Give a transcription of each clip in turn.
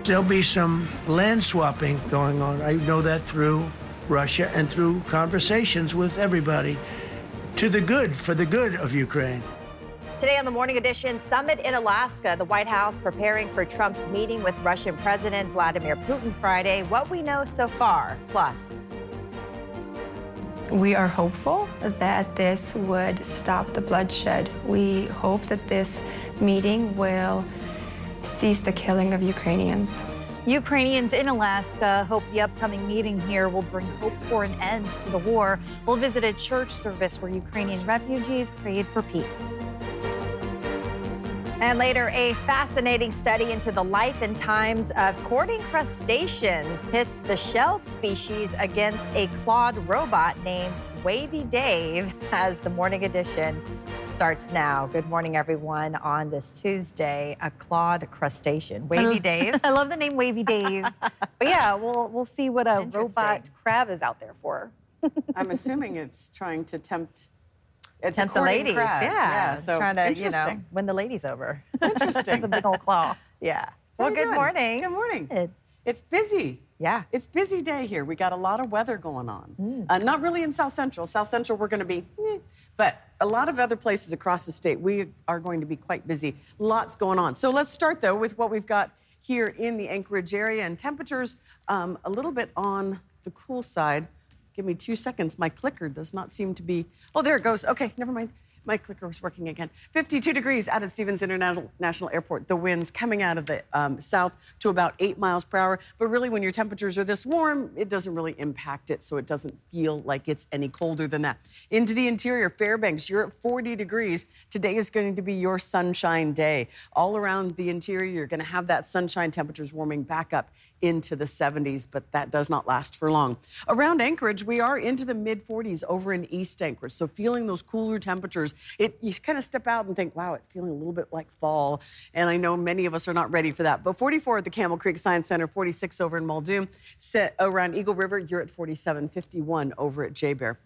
there'll be some land swapping going on. I know that through Russia and through conversations with everybody, to the good, for the good of Ukraine. Today on the Morning Edition, summit in Alaska. The White House preparing for Trump's meeting with Russian President Vladimir Putin Friday. What we know so far. Plus, we are hopeful that this would stop the bloodshed. We hope that this meeting will cease the killing of Ukrainians. Ukrainians in Alaska hope the upcoming meeting here will bring hope for an end to the war. We'll visit a church service where Ukrainian refugees prayed for peace. And later, a fascinating study into the life and times of courting crustaceans pits the shelled species against a clawed robot named Wavy Dave, as the Morning Edition starts now. Good morning, everyone, on this Tuesday. A clawed crustacean. Wavy Dave. I love the name Wavy Dave. But yeah, we'll see what a robot crab is out there for. I'm assuming it's trying to tempt the ladies. Crab. Yeah. So trying to, win the ladies over. Interesting. The big old claw. Yeah. Well, good morning. Good morning. It's busy. Yeah. It's a busy day here. We got a lot of weather going on. Not really in South Central. South Central, we're going to be, but a lot of other places across the state, we are going to be quite busy. Lots going on. So let's start, though, with what we've got here in the Anchorage area, and temperatures a little bit on the cool side. Give me 2 seconds. My clicker does not seem to be... Oh, there it goes. Okay, never mind. My clicker was working again. 52 degrees out at Stevens International Airport. The winds coming out of the south to about 8 miles per hour. But really, when your temperatures are this warm, it doesn't really impact it, so it doesn't feel like it's any colder than that. Into the interior, Fairbanks, you're at 40 degrees. Today is going to be your sunshine day. All around the interior, you're going to have that sunshine, temperatures warming back up into the 70s, but that does not last for long. Around Anchorage, we are into the mid-40s over in East Anchorage, so feeling those cooler temperatures. You kind of step out and think, wow, it's feeling a little bit like fall, and I know many of us are not ready for that. But 44 at the Camel Creek Science Center, 46 over in Muldoon. Around Eagle River, you're at 47, 51 over at J-Bear.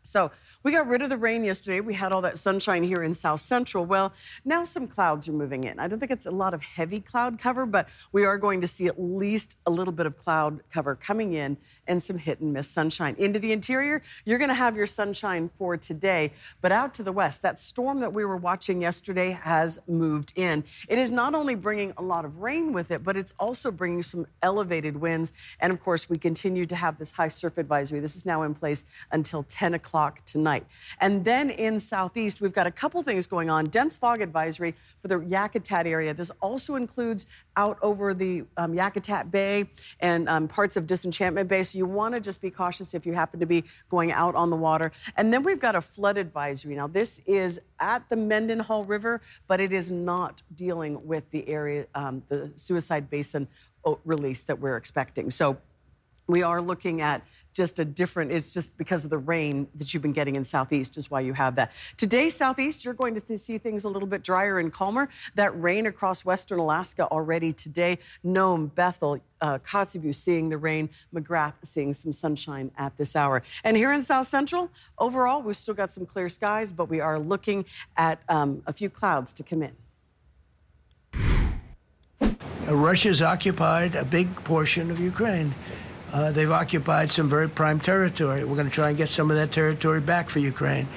So we got rid of the rain yesterday. We had all that sunshine here in South Central. Well, now some clouds are moving in. I don't think it's a lot of heavy cloud cover, but we are going to see at least a little bit of cloud cover coming in and some hit and miss sunshine. Into the interior, you're going to have your sunshine for today, but out to the west, that storm that we were watching yesterday has moved in. It is not only bringing a lot of rain with it, but it's also bringing some elevated winds. And of course, we continue to have this high surf advisory. This is now in place until 10 o'clock tonight. And then in southeast, we've got a couple things going on. Dense fog advisory for the Yakutat area. This also includes out over the Yakutat Bay and parts of Disenchantment Bay. So you want to just be cautious if you happen to be going out on the water. And then we've got a flood advisory. Now, this is at the Mendenhall River, but it is not dealing with the area, the Suicide Basin release that we're expecting. So we are looking at just a different, it's just because of the rain that you've been getting in southeast is why you have that. Today, southeast, you're going to see things a little bit drier and calmer. That rain across western Alaska already today. Nome, Bethel, Kotzebue seeing the rain. McGrath seeing some sunshine at this hour. And here in South Central, overall, we've still got some clear skies, but we are looking at a few clouds to come in. Russia's occupied a big portion of Ukraine. They've occupied some very prime territory. We're going to try and get some of that territory back for Ukraine.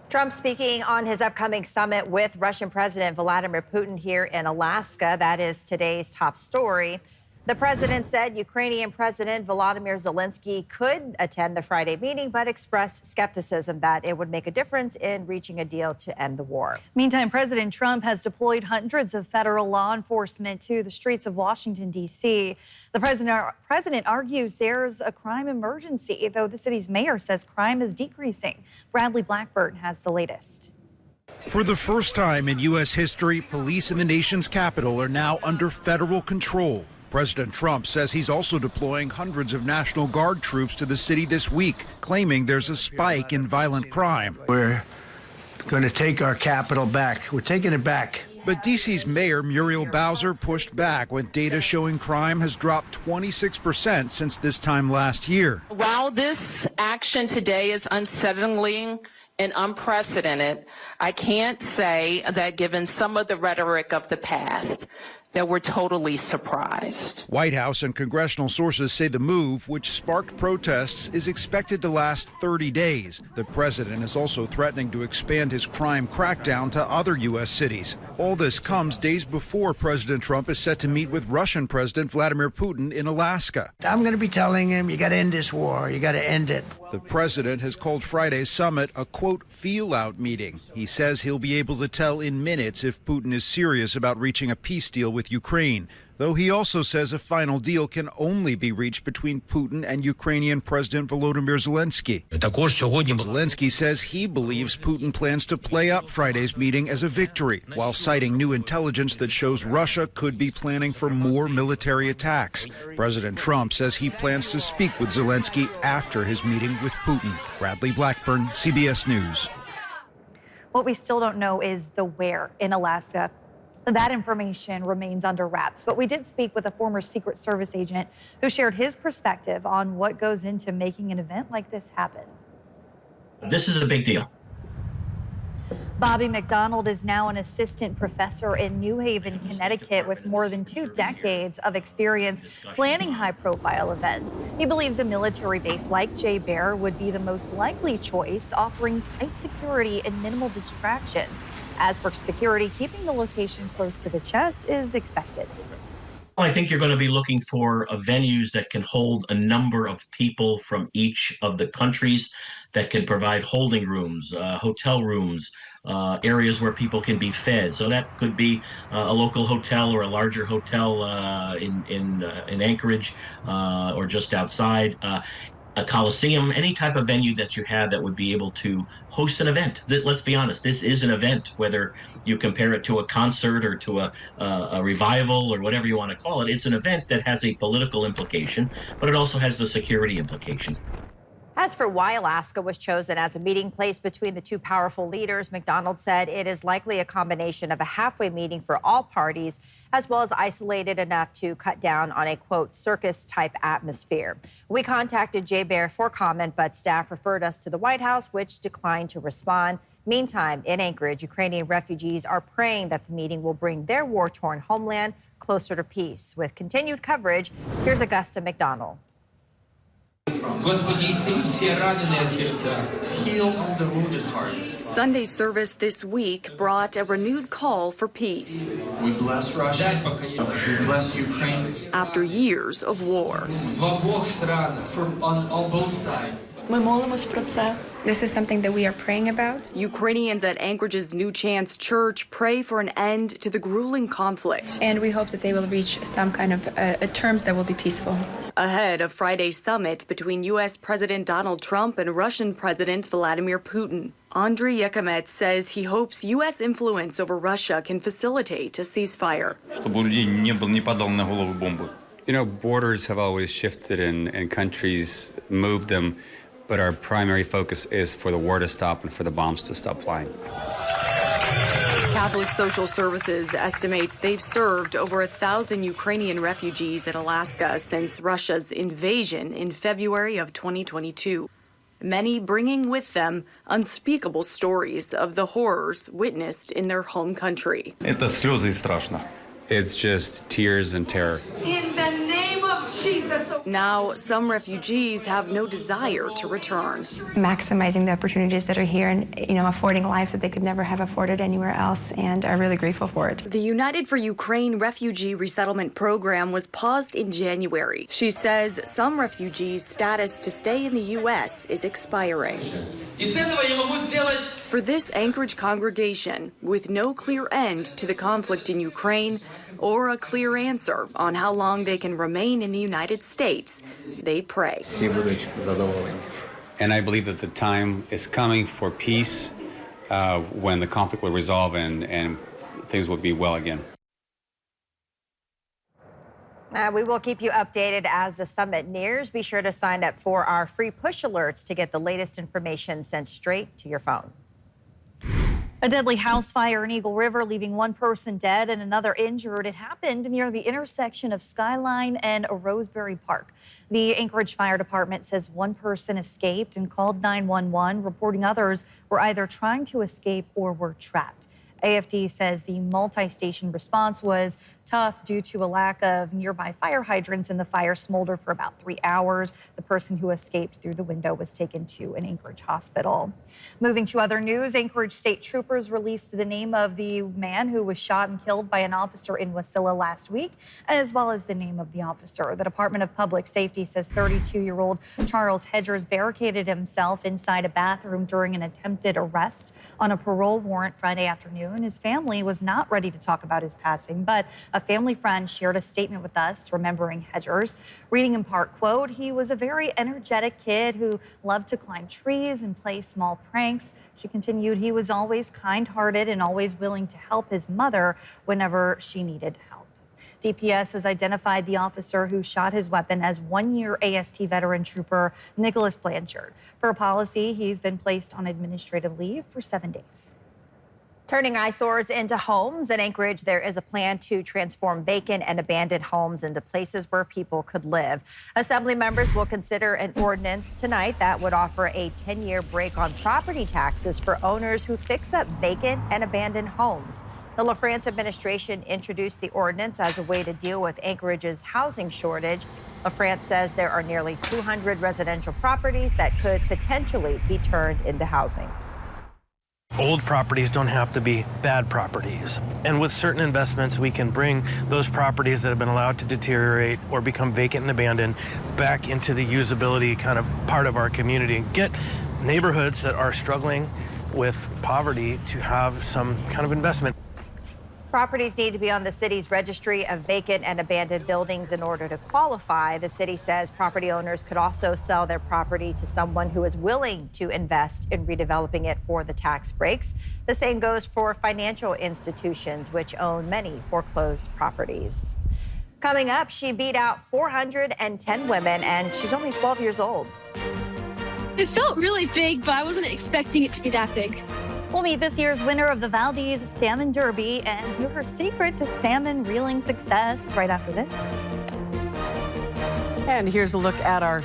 Trump speaking on his upcoming summit with Russian President Vladimir Putin here in Alaska. That is today's top story. The president said Ukrainian President Volodymyr Zelensky could attend the Friday meeting, but expressed skepticism that it would make a difference in reaching a deal to end the war. Meantime, President Trump has deployed hundreds of federal law enforcement to the streets of Washington, D.C. The president argues there's a crime emergency, though the city's mayor says crime is decreasing. Bradley Blackburn has the latest. For the first time in U.S. history, police in the nation's capital are now under federal control. President Trump says he's also deploying hundreds of National Guard troops to the city this week, claiming there's a spike in violent crime. We're going to take our capital back. We're taking it back. But D.C.'s Mayor Muriel Bowser pushed back with data showing crime has dropped 26% since this time last year. While this action today is unsettling and unprecedented, I can't say that given some of the rhetoric of the past, that we're totally surprised. White House and congressional sources say the move, which sparked protests, is expected to last 30 days. The president is also threatening to expand his crime crackdown to other U.S. cities. All this comes days before President Trump is set to meet with Russian President Vladimir Putin in Alaska. I'm going to be telling him, you got to end this war. You got to end it. The president has called Friday's summit a, quote, feel-out meeting. He says he'll be able to tell in minutes if Putin is serious about reaching a peace deal with Ukraine, though he also says a final deal can only be reached between Putin and Ukrainian President Volodymyr Zelensky. Zelensky says he believes Putin plans to play up Friday's meeting as a victory, while citing new intelligence that shows Russia could be planning for more military attacks. President Trump says he plans to speak with Zelensky after his meeting with Putin. Bradley Blackburn, CBS News. What we still don't know is the where in Alaska. That information remains under wraps, but we did speak with a former Secret Service agent who shared his perspective on what goes into making an event like this happen. This is a big deal. Bobby McDonald is now an assistant professor in New Haven, Connecticut, with more than 2 decades of experience planning high-profile events. He believes a military base like Jay Bear would be the most likely choice, offering tight security and minimal distractions. As for security, keeping the location close to the chest is expected. I think you're going to be looking for venues that can hold a number of people from each of the countries, that can provide holding rooms, hotel rooms, areas where people can be fed. So that could be a local hotel or a larger hotel in Anchorage or just outside. A coliseum, any type of venue that you have that would be able to host an event. Let's be honest, this is an event, whether you compare it to a concert or to a revival or whatever you want to call it. It's an event that has a political implication, but it also has the security implication. As for why Alaska was chosen as a meeting place between the two powerful leaders, McDonald said it is likely a combination of a halfway meeting for all parties, as well as isolated enough to cut down on a, quote, circus-type atmosphere. We contacted Jay Bear for comment, but staff referred us to the White House, which declined to respond. Meantime, in Anchorage, Ukrainian refugees are praying that the meeting will bring their war-torn homeland closer to peace. With continued coverage, here's Augusta McDonald. Sunday's service this week brought a renewed call for peace. We bless Russia. We bless Ukraine. After years of war. On both sides. This is something that we are praying about. Ukrainians at Anchorage's New Chance Church pray for an end to the grueling conflict. And we hope that they will reach some kind of terms that will be peaceful. Ahead of Friday's summit between U.S. President Donald Trump and Russian President Vladimir Putin, Andriy Yakomet says he hopes U.S. influence over Russia can facilitate a ceasefire. You know, borders have always shifted and countries moved them, but our primary focus is for the war to stop and for the bombs to stop flying. Catholic Social Services estimates they've served over 1,000 Ukrainian refugees in Alaska since Russia's invasion in February of 2022. Many bringing with them unspeakable stories of the horrors witnessed in their home country. It's just tears and terror. In the name of Jesus. Now, some refugees have no desire to return. Maximizing the opportunities that are here and, affording lives that they could never have afforded anywhere else, and are really grateful for it. The United for Ukraine refugee resettlement program was paused in January. She says some refugees' status to stay in the U.S. is expiring. For this Anchorage congregation, with no clear end to the conflict in Ukraine or a clear answer on how long they can remain in the United States, they pray. And I believe that the time is coming for peace when the conflict will resolve and things will be well again. We will keep you updated as the summit nears. Be sure to sign up for our free push alerts to get the latest information sent straight to your phone. A deadly house fire in Eagle River, leaving one person dead and another injured. It happened near the intersection of Skyline and Roseberry Park. The Anchorage Fire Department says one person escaped and called 911, reporting others were either trying to escape or were trapped. AFD says the multi-station response was tough due to a lack of nearby fire hydrants, and the fire smoldered for about 3 hours. The person who escaped through the window was taken to an Anchorage hospital. Moving to other news, Anchorage state troopers released the name of the man who was shot and killed by an officer in Wasilla last week, as well as the name of the officer. The Department of Public Safety says 32-year-old Charles Hedgers barricaded himself inside a bathroom during an attempted arrest on a parole warrant Friday afternoon. His family was not ready to talk about his passing, but a family friend shared a statement with us remembering Hedgers, reading in part, quote, "He was a very energetic kid who loved to climb trees and play small pranks." She continued, "He was always kind-hearted and always willing to help his mother whenever she needed help." DPS has identified the officer who shot his weapon as one-year AST veteran trooper Nicholas Blanchard. Per policy, he's been placed on administrative leave for 7 days. Turning eyesores into homes. In Anchorage, there is a plan to transform vacant and abandoned homes into places where people could live. Assembly members will consider an ordinance tonight that would offer a 10-year break on property taxes for owners who fix up vacant and abandoned homes. The LaFrance administration introduced the ordinance as a way to deal with Anchorage's housing shortage. LaFrance says there are nearly 200 residential properties that could potentially be turned into housing. Old properties don't have to be bad properties. And with certain investments, we can bring those properties that have been allowed to deteriorate or become vacant and abandoned back into the usability kind of part of our community and get neighborhoods that are struggling with poverty to have some kind of investment. Properties need to be on the city's registry of vacant and abandoned buildings in order to qualify. The city says property owners could also sell their property to someone who is willing to invest in redeveloping it for the tax breaks. The same goes for financial institutions, which own many foreclosed properties. Coming up, she beat out 410 women, and she's only 12 years old. It felt really big, but I wasn't expecting it to be that big. We'll meet this year's winner of the Valdez Salmon Derby and hear her secret to salmon reeling success right after this. And here's a look at our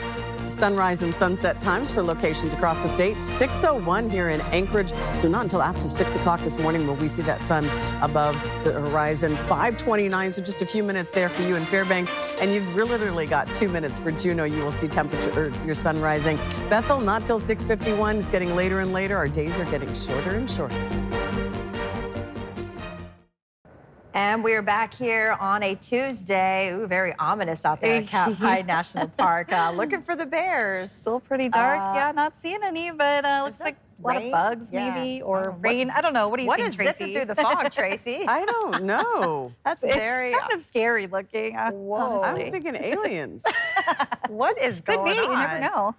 sunrise and sunset times for locations across the state. 6:01 here in Anchorage, so not until after 6 o'clock this morning will we see that sun above the horizon. 5:29, so just a few minutes there for you in Fairbanks, and you've literally got 2 minutes for Juneau. You will see temperature, your sun rising. Bethel, not till 6:51. It's getting later and later. Our days are getting shorter and shorter. And we're back here on a Tuesday. Ooh, very ominous out there at Cap High National Park. Looking for the bears. Still pretty dark. Yeah, not seeing any, but looks like a lot of bugs maybe, or rain. I don't know. What do you think, Tracy? What is zipping through the fog, Tracy? I don't know. It's kind of scary looking. Whoa. I'm thinking aliens. What is going on? Could be. You never know.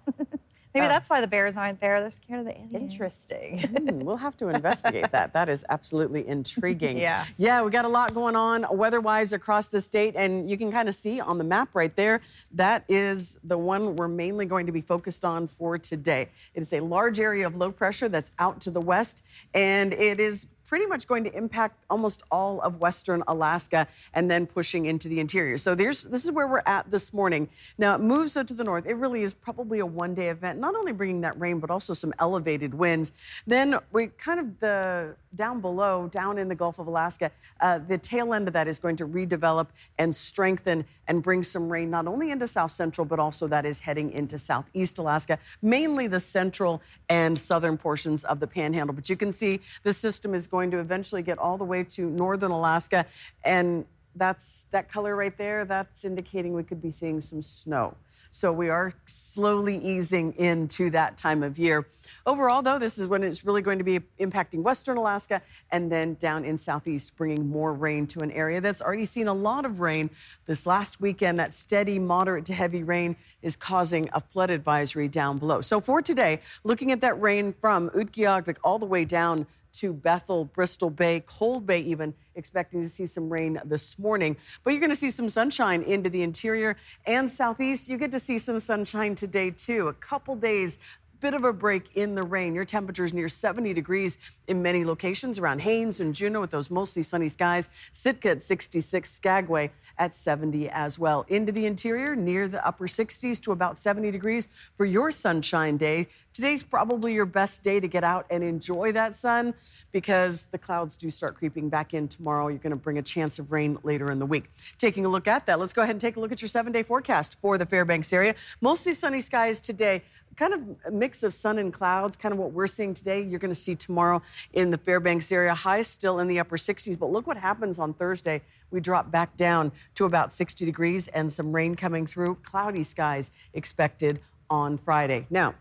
Maybe that's why the bears aren't there. They're scared of the aliens. Interesting. We'll have to investigate that. That is absolutely intriguing. Yeah, we got a lot going on weather-wise across the state, and you can kind of see on the map right there, that is the one we're mainly going to be focused on for today. It is a large area of low pressure that's out to the west, and it is pretty much going to impact almost all of western Alaska and then pushing into the interior. So this is where we're at this morning. Now, it moves to the north. It really is probably a one-day event, not only bringing that rain, but also some elevated winds. Then we kind of down below, down in the Gulf of Alaska, the tail end of that is going to redevelop and strengthen and bring some rain not only into south central, but also that is heading into southeast Alaska, mainly the central and southern portions of the panhandle. But you can see the system is going to eventually get all the way to northern Alaska, and that color right there, that's indicating we could be seeing some snow. So we are slowly easing into that time of year. Overall, though, this is when it's really going to be impacting western Alaska and then down in southeast, bringing more rain to an area that's already seen a lot of rain this last weekend. That steady, moderate to heavy rain is causing a flood advisory down below. So for today, looking at that rain from Utqiagvik all the way down to Bethel, Bristol Bay, Cold Bay even, expecting to see some rain this morning. But you're going to see some sunshine into the interior and southeast. You get to see some sunshine today, too. A couple days bit of a break in the rain. Your temperatures near 70 degrees in many locations around Haines and Juneau with those mostly sunny skies. Sitka at 66, Skagway at 70 as well. Into the interior, near the upper 60s to about 70 degrees for your sunshine day. Today's probably your best day to get out and enjoy that sun because the clouds do start creeping back in tomorrow. You're going to bring a chance of rain later in the week. Taking a look at that, let's go ahead and take a look at your 7-day forecast for the Fairbanks area. Mostly sunny skies today. Kind of a mix of sun and clouds, kind of what we're seeing today. You're going to see tomorrow in the Fairbanks area. Highs still in the upper 60s, but look what happens on Thursday. We drop back down to about 60 degrees and some rain coming through. Cloudy skies expected on Friday. Now,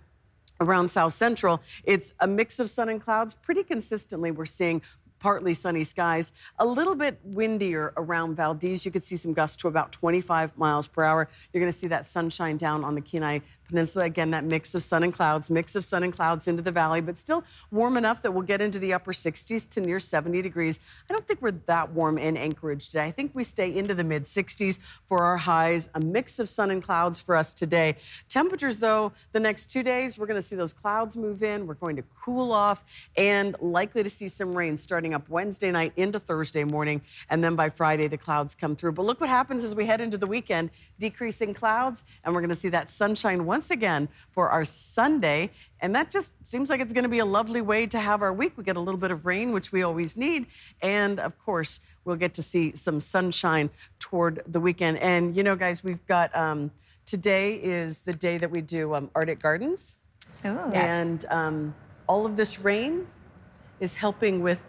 around South Central, it's a mix of sun and clouds. Pretty consistently, we're seeing partly sunny skies, a little bit windier around Valdez. You could see some gusts to about 25 miles per hour. You're going to see that sunshine down on the Kenai Peninsula. Again, that mix of sun and clouds into the valley, but still warm enough that we'll get into the upper 60s to near 70 degrees. I don't think we're that warm in Anchorage today. I think we stay into the mid 60s for our highs. A mix of sun and clouds for us today. Temperatures, though, the next 2 days, we're going to see those clouds move in. We're going to cool off and likely to see some rain starting up Wednesday night into Thursday morning. And then by Friday, the clouds come through. But look what happens as we head into the weekend. Decreasing clouds, and we're going to see that sunshine once again for our Sunday. And that just seems like it's going to be a lovely way to have our week. We get a little bit of rain, which we always need. And of course, we'll get to see some sunshine toward the weekend. And you know, guys, we've got today is the day that we do Arctic Gardens. Oh, and all of this rain is helping with,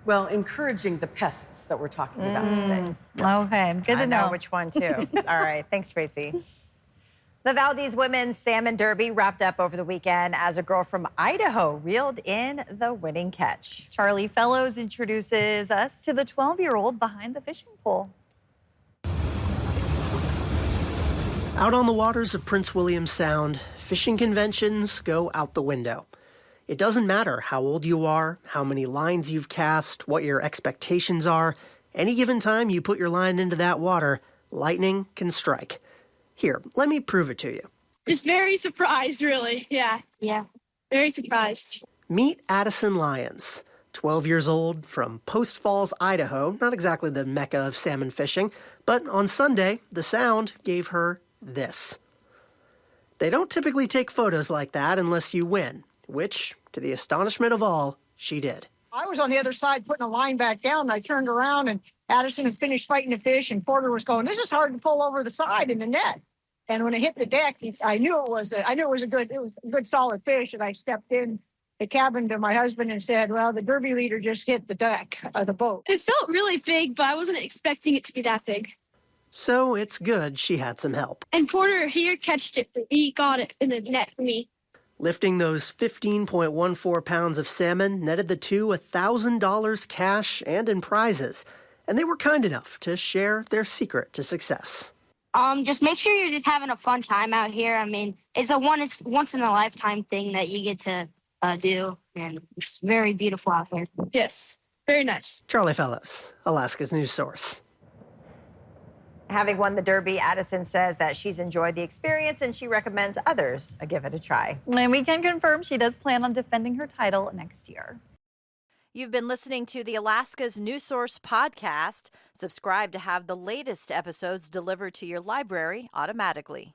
well, encouraging the pests that we're talking about today. Okay, good to I know know. which one, too. All right, thanks, Tracy. The Valdez Women's Salmon Derby wrapped up over the weekend as a girl from Idaho reeled in the winning catch. Charlie Fellows introduces us to the 12-year-old behind the fishing pole. Out on the waters of Prince William Sound, fishing conventions go out the window. It doesn't matter how old you are, how many lines you've cast, what your expectations are. Any given time you put your line into that water, lightning can strike. Here, let me prove it to you. Just very surprised, really. Yeah. Very surprised. Meet Addison Lyons, 12 years old, from Post Falls, Idaho, not exactly the mecca of salmon fishing, but on Sunday, the Sound gave her this. They don't typically take photos like that unless you win, which, to the astonishment of all, she did. I was on the other side putting a line back down, and I turned around, and Addison had finished fighting the fish, and Porter was going, "This is hard to pull over the side in the net." And when it hit the deck, I knew it was a good solid fish, and I stepped in the cabin to my husband and said, "Well, the Derby leader just hit the deck of the boat." It felt really big, but I wasn't expecting it to be that big. So it's good she had some help. And Porter here catched it. He got it in the net for me. Lifting those 15.14 pounds of salmon netted the two $1,000 cash and in prizes. And they were kind enough to share their secret to success. Just make sure you're just having a fun time out here. I mean, it's a once in a lifetime thing that you get to do, and it's very beautiful out here. Yes, very nice. Charlie Fellows, Alaska's news source. Having won the Derby, Addison says that she's enjoyed the experience and she recommends others give it a try. And we can confirm she does plan on defending her title next year. You've been listening to the Alaska's News Source podcast. Subscribe to have the latest episodes delivered to your library automatically.